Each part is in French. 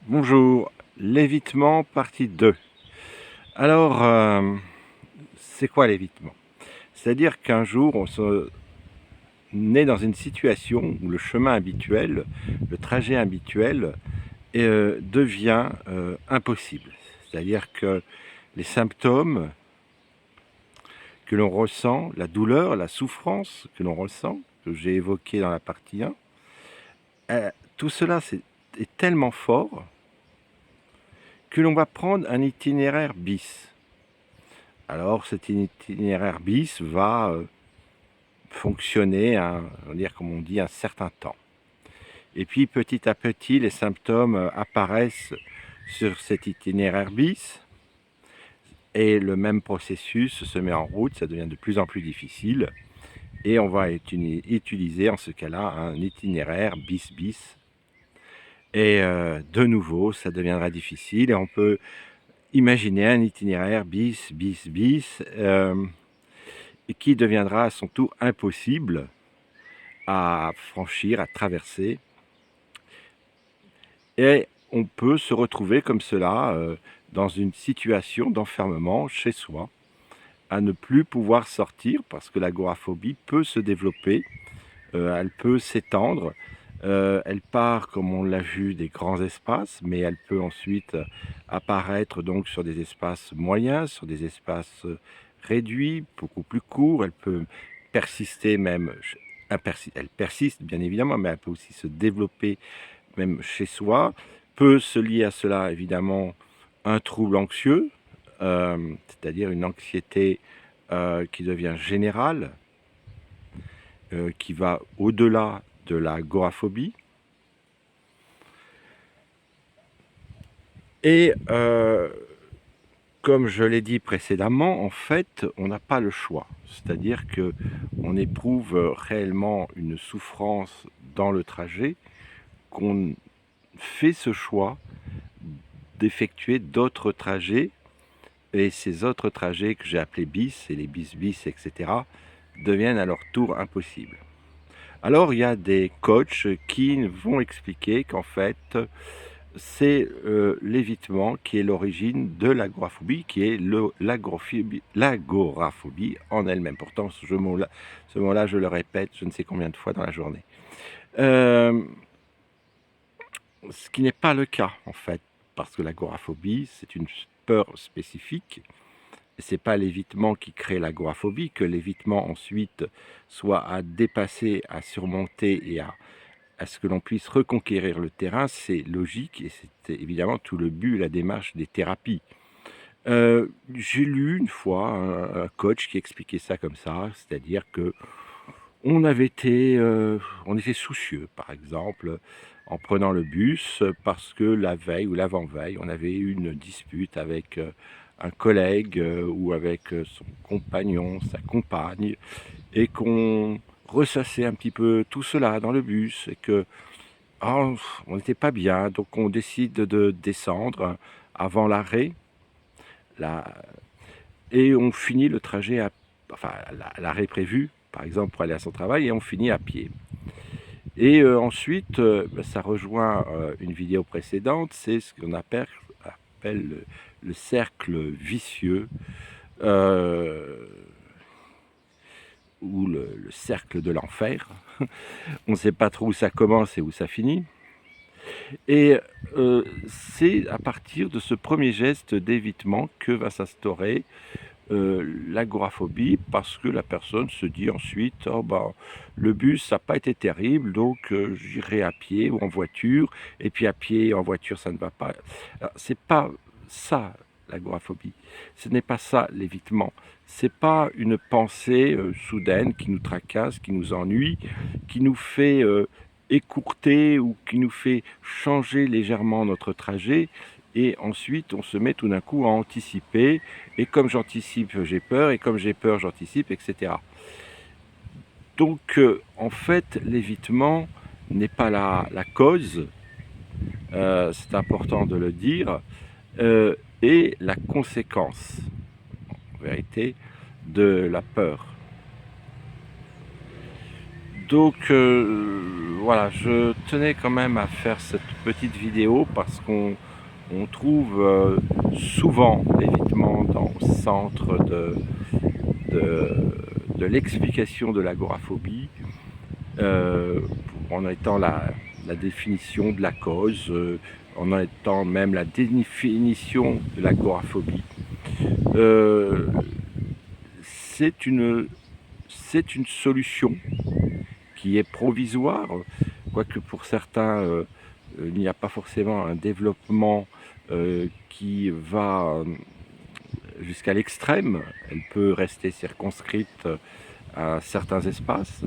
Bonjour, l'évitement partie 2. Alors, c'est quoi l'évitement? C'est-à-dire qu'un jour, on se est dans une situation où le chemin habituel, le trajet habituel, devient impossible. C'est-à-dire que les symptômes que l'on ressent, la douleur, la souffrance que l'on ressent, que j'ai évoqué dans la partie 1, tout cela est tellement fort que l'on va prendre un itinéraire bis. Alors cet itinéraire bis va fonctionner, on va dire comme on dit, un certain temps. Et puis petit à petit, les symptômes apparaissent sur cet itinéraire bis et le même processus se met en route, ça devient de plus en plus difficile et on va utiliser en ce cas-là un itinéraire bis bis. Et de nouveau, ça deviendra difficile et on peut imaginer un itinéraire bis bis bis et qui deviendra à son tour impossible à franchir, à traverser. Et on peut se retrouver comme cela dans une situation d'enfermement chez soi, à ne plus pouvoir sortir parce que l'agoraphobie peut se développer, elle peut s'étendre, elle part, comme on l'a vu, des grands espaces, mais elle peut ensuite apparaître donc sur des espaces moyens, sur des espaces réduits, beaucoup plus courts, elle peut persister même, elle persiste bien évidemment, mais elle peut aussi se développer même chez soi, peut se lier à cela évidemment un trouble anxieux, c'est-à-dire une anxiété qui devient générale, qui va au-delà de l'agoraphobie. Et comme je l'ai dit précédemment, en fait, on n'a pas le choix. C'est-à-dire qu'on éprouve réellement une souffrance dans le trajet, qu'on fait ce choix d'effectuer d'autres trajets, et ces autres trajets que j'ai appelés bis, et les bis, etc., deviennent à leur tour impossibles. Alors il y a des coachs qui vont expliquer qu'en fait, c'est l'évitement qui est l'origine de l'agoraphobie, qui est l'agoraphobie en elle-même. Pourtant, ce mot-là, je le répète je ne sais combien de fois dans la journée. Ce qui n'est pas le cas, en fait, parce que l'agoraphobie, c'est une peur spécifique. Ce n'est pas l'évitement qui crée l'agoraphobie, que l'évitement ensuite soit à dépasser, à surmonter et à ce que l'on puisse reconquérir le terrain, c'est logique et c'est évidemment tout le but, la démarche des thérapies. J'ai lu une fois un coach qui expliquait ça comme ça, c'est-à-dire que on était soucieux, par exemple, en prenant le bus, parce que la veille ou l'avant-veille, on avait eu une dispute avec un collègue ou avec son compagnon, sa compagne, et qu'on ressassait un petit peu tout cela dans le bus, et que on n'était pas bien, donc on décide de descendre avant l'arrêt, la- et on finit le trajet, enfin l'arrêt prévu, par exemple pour aller à son travail, et on finit à pied. Et ensuite, ça rejoint une vidéo précédente, c'est ce qu'on appelle le cercle vicieux, euh, ou le cercle de l'enfer. On ne sait pas trop où ça commence et où ça finit. Et c'est à partir de ce premier geste d'évitement que va s'instaurer l'agoraphobie, parce que la personne se dit ensuite oh ben, le bus ça n'a pas été terrible, donc j'irai à pied ou en voiture, et puis à pied et en voiture ça ne va pas. C'est pas ça l'agoraphobie, ce n'est pas ça l'évitement, c'est pas une pensée soudaine qui nous tracasse, qui nous ennuie, qui nous fait écourter ou qui nous fait changer légèrement notre trajet, et ensuite on se met tout d'un coup à anticiper, et comme j'anticipe j'ai peur, et comme j'ai peur j'anticipe, etc. Donc en fait l'évitement n'est pas la cause, c'est important de le dire, et la conséquence en vérité de la peur. Voilà, je tenais quand même à faire cette petite vidéo parce qu'on trouve souvent l'évitement dans le centre de, de l'explication de l'agoraphobie, euh, en étant la définition de la cause, en étant même la définition de l'agoraphobie. Euh, c'est une, c'est une solution qui est provisoire, quoique pour certains, il n'y a pas forcément un développement qui va jusqu'à l'extrême. Elle peut rester circonscrite à certains espaces.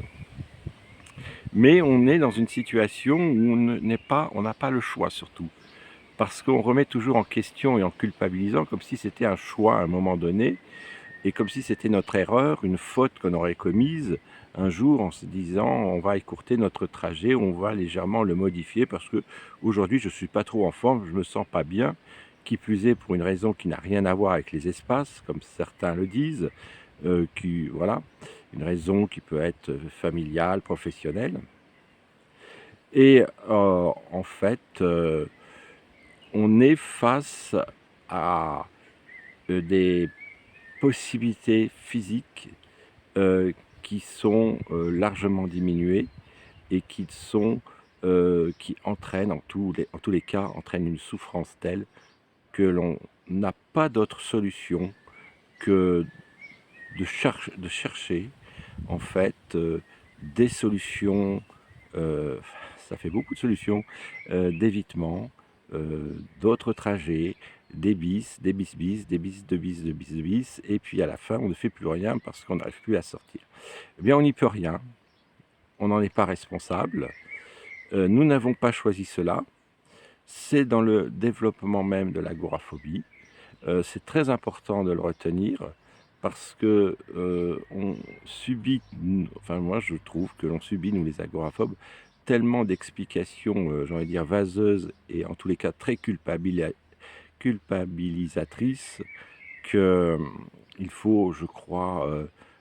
Mais on est dans une situation où on n'a pas le choix surtout. Parce qu'on remet toujours en question et en culpabilisant comme si c'était un choix à un moment donné, et comme si c'était notre erreur, une faute qu'on aurait commise un jour en se disant on va écourter notre trajet, on va légèrement le modifier parce que aujourd'hui je ne suis pas trop en forme, je me sens pas bien, qui plus est pour une raison qui n'a rien à voir avec les espaces, comme certains le disent, voilà, une raison qui peut être familiale, professionnelle. Et en fait, on est face à des possibilités physiques qui sont largement diminuées et qui entraînent, en tous les cas, entraînent une souffrance telle que l'on n'a pas d'autre solution que de chercher, en fait, des solutions, euh, ça fait beaucoup de solutions, d'évitement, d'autres trajets, des bis, des bis, de bis, de bis, de bis, et puis à la fin, on ne fait plus rien parce qu'on n'arrive plus à sortir. Eh bien, on n'y peut rien, on n'en est pas responsable, nous n'avons pas choisi cela, c'est dans le développement même de l'agoraphobie. C'est très important de le retenir parce que on subit, enfin moi je trouve que l'on subit, nous les agoraphobes, tellement d'explications, j'ai envie de dire vaseuses et en tous les cas très culpabilisatrices que il faut, je crois,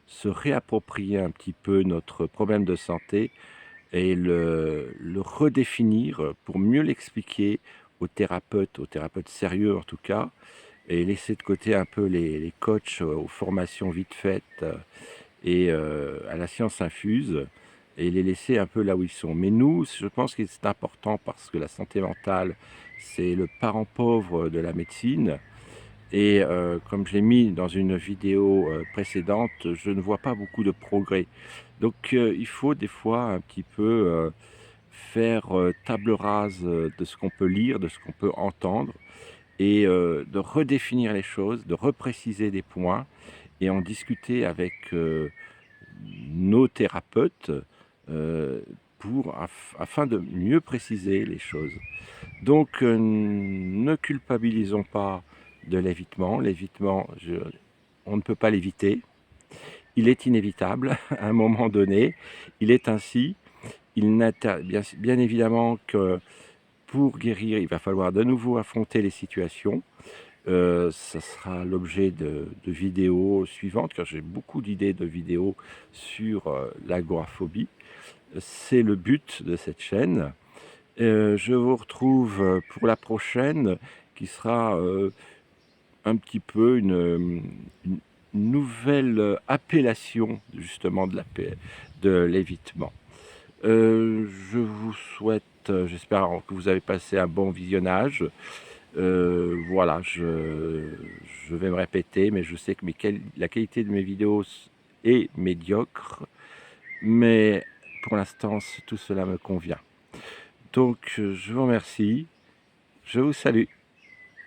se réapproprier un petit peu notre problème de santé et le redéfinir pour mieux l'expliquer aux thérapeutes sérieux en tout cas, et laisser de côté un peu les coachs aux formations vite faites et à la science infuse, et les laisser un peu là où ils sont. Mais nous, je pense que c'est important parce que la santé mentale, c'est le parent pauvre de la médecine. Et comme je l'ai mis dans une vidéo précédente, je ne vois pas beaucoup de progrès. Donc il faut des fois un petit peu faire table rase de ce qu'on peut lire, de ce qu'on peut entendre, et de redéfinir les choses, de repréciser des points et en discuter avec nos thérapeutes euh, afin de mieux préciser les choses. Donc ne culpabilisons pas de l'évitement. L'évitement, on ne peut pas l'éviter. Il est inévitable à un moment donné. Il est ainsi. Bien évidemment que pour guérir, il va falloir de nouveau affronter les situations. Ça sera l'objet de vidéos suivantes, car j'ai beaucoup d'idées de vidéos sur l'agoraphobie. C'est le but de cette chaîne. Je vous retrouve pour la prochaine, qui sera un petit peu une nouvelle appellation justement de l'évitement. Je vous souhaite, j'espère que vous avez passé un bon visionnage. Voilà, je vais me répéter, mais je sais que la qualité de mes vidéos est médiocre, mais pour l'instant, tout cela me convient. Donc, je vous remercie, je vous salue.